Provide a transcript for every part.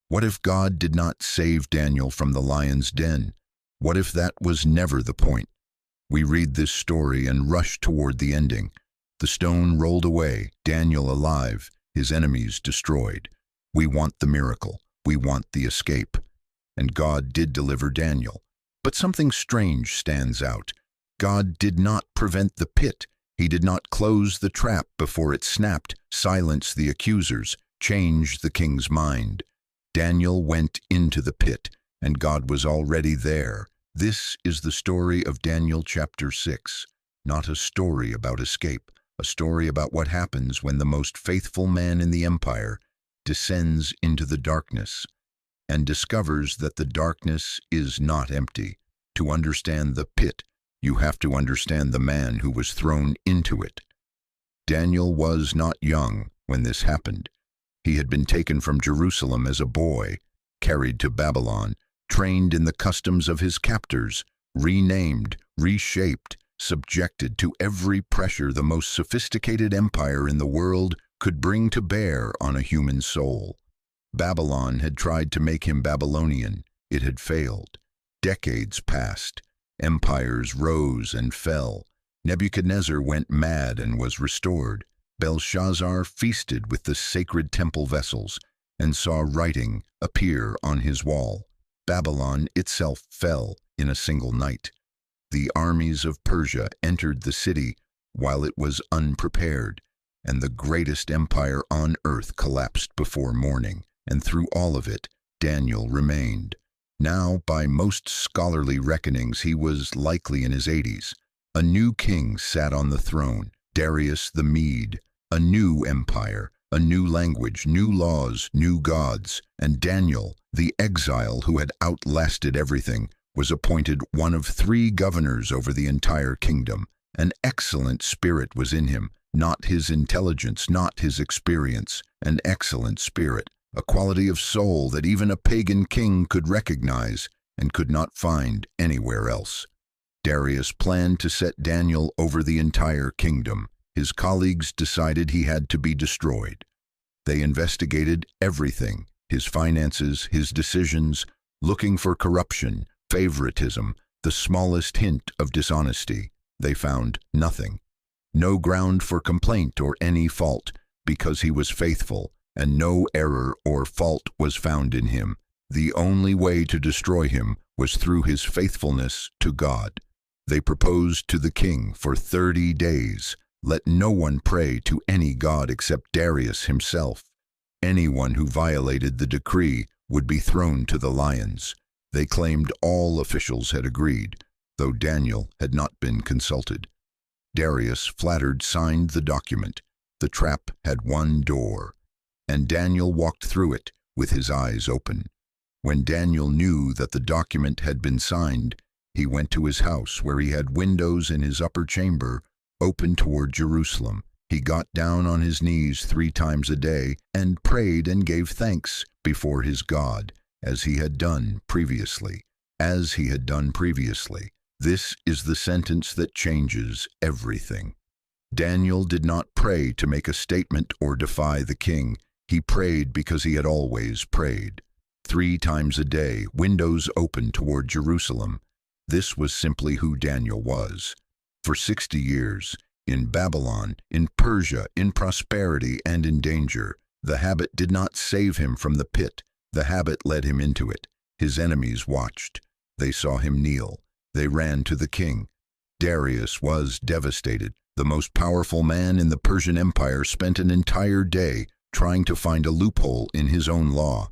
What if God did not save Daniel from the lion's den? What if that was never the point? We read this story and rush toward the ending. The stone rolled away, Daniel alive, his enemies destroyed. We want the miracle. We want the escape. And God did deliver Daniel. But something strange stands out. God did not prevent the pit. He did not close the trap before it snapped, silence the accusers, change the king's mind. Daniel went into the pit, and God was already there. This is the story of Daniel chapter 6, not a story about escape, a story about what happens when the most faithful man in the empire descends into the darkness and discovers that the darkness is not empty. To understand the pit, you have to understand the man who was thrown into it. Daniel was not young when this happened. He had been taken from Jerusalem as a boy, carried to Babylon, trained in the customs of his captors, renamed, reshaped, subjected to every pressure the most sophisticated empire in the world could bring to bear on a human soul. Babylon had tried to make him Babylonian. It had failed. Decades passed. Empires rose and fell. Nebuchadnezzar went mad and was restored. Belshazzar feasted with the sacred temple vessels and saw writing appear on his wall. Babylon itself fell in a single night. The armies of Persia entered the city while it was unprepared, and the greatest empire on earth collapsed before morning, and through all of it, Daniel remained. Now, by most scholarly reckonings, he was likely in his 80s. A new king sat on the throne, Darius the Mede, a new empire, a new language, new laws, new gods, and Daniel, the exile who had outlasted everything, was appointed one of 3 governors over the entire kingdom. An excellent spirit was in him, not his intelligence, not his experience, an excellent spirit, a quality of soul that even a pagan king could recognize and could not find anywhere else. Darius planned to set Daniel over the entire kingdom. His colleagues decided he had to be destroyed. They investigated everything, his finances, his decisions, looking for corruption, favoritism, the smallest hint of dishonesty. They found nothing. No ground for complaint or any fault, because he was faithful, and no error or fault was found in him. The only way to destroy him was through his faithfulness to God. They proposed to the king for 30 days. Let no one pray to any god except Darius himself. Anyone who violated the decree would be thrown to the lions. They claimed all officials had agreed, though Daniel had not been consulted. Darius, flattered, signed the document. The trap had one door, and Daniel walked through it with his eyes open. When Daniel knew that the document had been signed, he went to his house, where he had windows in his upper chamber open toward Jerusalem. He got down on his knees 3 times a day and prayed and gave thanks before his God, as he had done previously. As he had done previously. This is the sentence that changes everything. Daniel did not pray to make a statement or defy the king. He prayed because he had always prayed. 3 times a day, windows open toward Jerusalem. This was simply who Daniel was. For 60 years, in Babylon, in Persia, in prosperity and in danger, the habit did not save him from the pit. The habit led him into it. His enemies watched. They saw him kneel. They ran to the king. Darius was devastated. The most powerful man in the Persian Empire spent an entire day trying to find a loophole in his own law.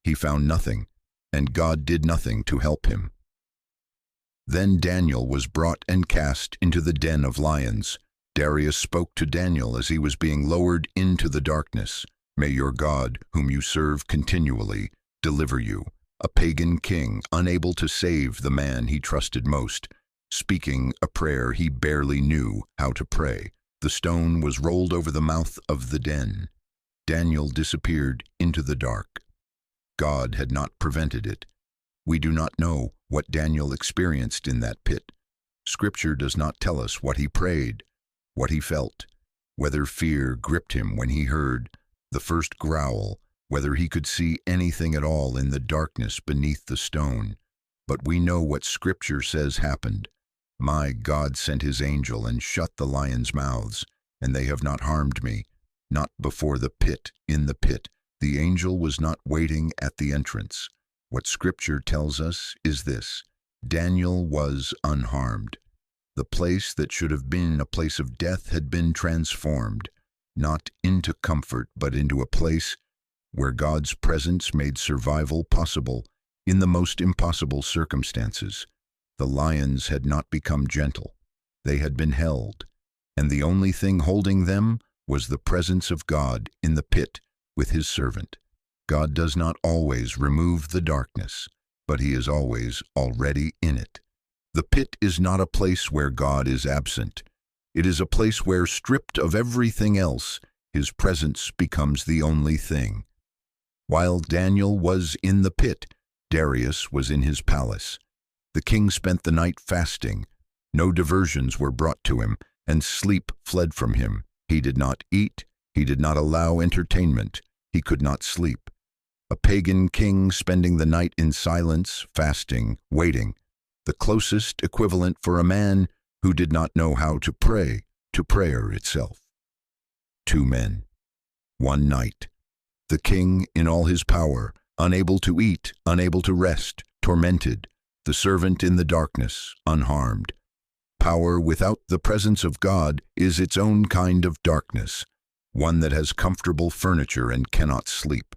He found nothing, and God did nothing to help him. Then Daniel was brought and cast into the den of lions. Darius spoke to Daniel as he was being lowered into the darkness. May your God, whom you serve continually, deliver you. A pagan king, unable to save the man he trusted most, speaking a prayer he barely knew how to pray. The stone was rolled over the mouth of the den. Daniel disappeared into the dark. God had not prevented it. We do not know what Daniel experienced in that pit. Scripture does not tell us what he prayed, what he felt, whether fear gripped him when he heard the first growl, whether he could see anything at all in the darkness beneath the stone. But we know what Scripture says happened. My God sent his angel and shut the lions' mouths, and they have not harmed me. Not before the pit, in the pit. The angel was not waiting at the entrance. What Scripture tells us is this: Daniel was unharmed. The place that should have been a place of death had been transformed, not into comfort, but into a place where God's presence made survival possible in the most impossible circumstances. The lions had not become gentle. They had been held, and the only thing holding them was the presence of God in the pit with his servant. God does not always remove the darkness, but he is always already in it. The pit is not a place where God is absent. It is a place where, stripped of everything else, his presence becomes the only thing. While Daniel was in the pit, Darius was in his palace. The king spent the night fasting. No diversions were brought to him, and sleep fled from him. He did not eat. He did not allow entertainment. He could not sleep. A pagan king spending the night in silence, fasting, waiting. The closest equivalent for a man who did not know how to pray, to prayer itself. 2 men. 1 night. The king in all his power, unable to eat, unable to rest, tormented. The servant in the darkness, unharmed. Power without the presence of God is its own kind of darkness, one that has comfortable furniture and cannot sleep.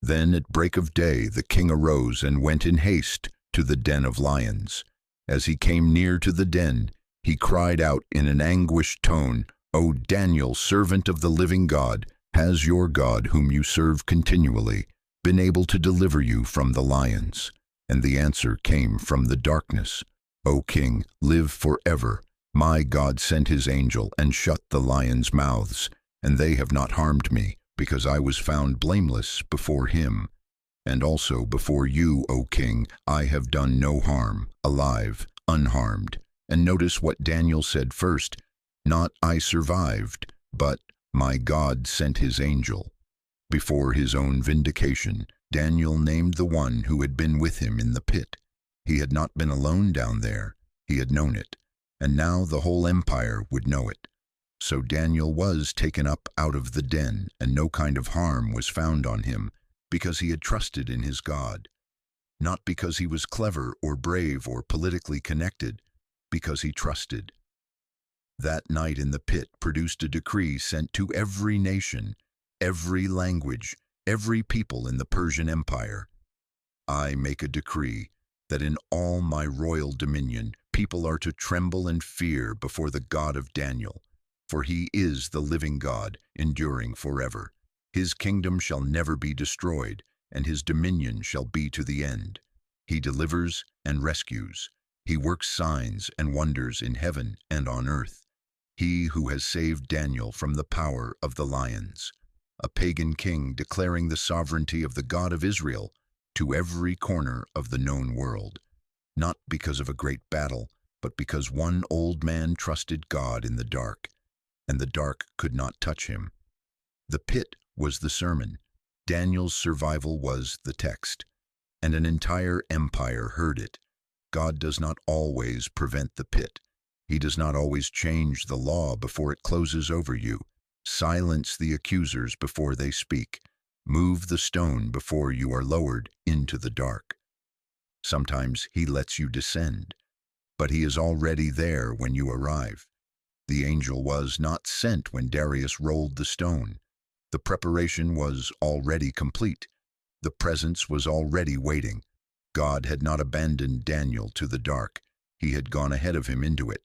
Then at break of day the king arose and went in haste to the den of lions. As he came near to the den, he cried out in an anguished tone, "O Daniel, servant of the living God, has your God, whom you serve continually, been able to deliver you from the lions?" And the answer came from the darkness, "O king, live forever. My God sent his angel and shut the lions' mouths, and they have not harmed me, because I was found blameless before him. And also before you, O king, I have done no harm, alive, unharmed." And notice what Daniel said first: not "I survived," but "my God sent his angel." Before his own vindication, Daniel named the one who had been with him in the pit. He had not been alone down there. He had known it, and now the whole empire would know it. So Daniel was taken up out of the den, and no kind of harm was found on him, because he had trusted in his God. Not because he was clever or brave or politically connected, because he trusted. That night in the pit produced a decree sent to every nation, every language, every people in the Persian Empire. I make a decree that in all my royal dominion people are to tremble and fear before the God of Daniel, for he is the living God, enduring forever. His kingdom shall never be destroyed, and his dominion shall be to the end. He delivers and rescues. He works signs and wonders in heaven and on earth. He who has saved Daniel from the power of the lions. A pagan king declaring the sovereignty of the God of Israel to every corner of the known world, not because of a great battle, but because one old man trusted God in the dark, and the dark could not touch him. The pit was the sermon. Daniel's survival was the text, and an entire empire heard it. God does not always prevent the pit. He does not always change the law before it closes over you. Silence the accusers before they speak. Move the stone before you are lowered into the dark. Sometimes he lets you descend, but he is already there when you arrive. The angel was not sent when Darius rolled the stone. The preparation was already complete. The presence was already waiting. God had not abandoned Daniel to the dark. He had gone ahead of him into it.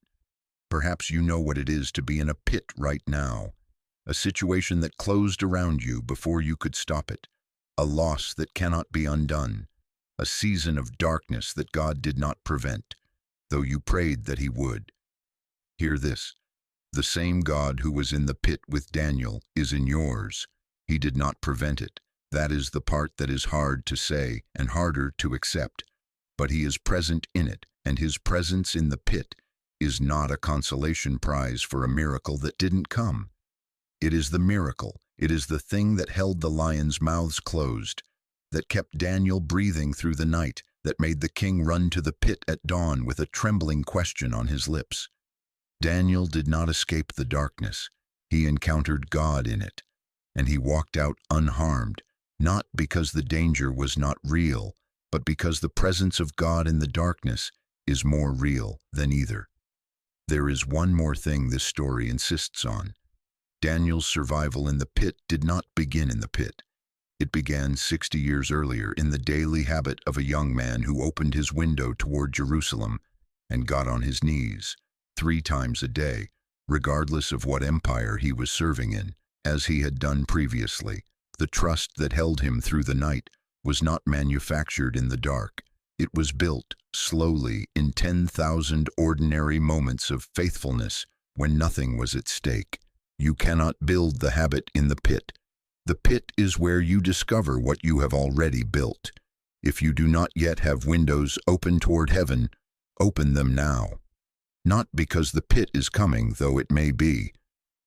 Perhaps you know what it is to be in a pit right now, a situation that closed around you before you could stop it, a loss that cannot be undone, a season of darkness that God did not prevent, though you prayed that he would. Hear this: the same God who was in the pit with Daniel is in yours. He did not prevent it. That is the part that is hard to say and harder to accept. But he is present in it, and his presence in the pit is not a consolation prize for a miracle that didn't come. It is the miracle. It is the thing that held the lions' mouths closed, that kept Daniel breathing through the night, that made the king run to the pit at dawn with a trembling question on his lips. Daniel did not escape the darkness. He encountered God in it, and he walked out unharmed, not because the danger was not real, but because the presence of God in the darkness is more real than either. There is one more thing this story insists on. Daniel's survival in the pit did not begin in the pit. It began 60 years earlier in the daily habit of a young man who opened his window toward Jerusalem and got on his knees 3 times a day, regardless of what empire he was serving in, as he had done previously. The trust that held him through the night was not manufactured in the dark. It was built slowly in 10,000 ordinary moments of faithfulness when nothing was at stake. You cannot build the habit in the pit. The pit is where you discover what you have already built. If you do not yet have windows open toward heaven, open them now. Not because the pit is coming, though it may be,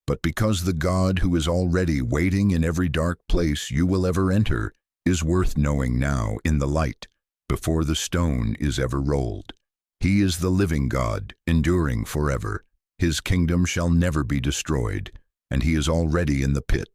but because the God who is already waiting in every dark place you will ever enter is worth knowing now in the light, before the stone is ever rolled. He is the living God, enduring forever. His kingdom shall never be destroyed, and he is already in the pit,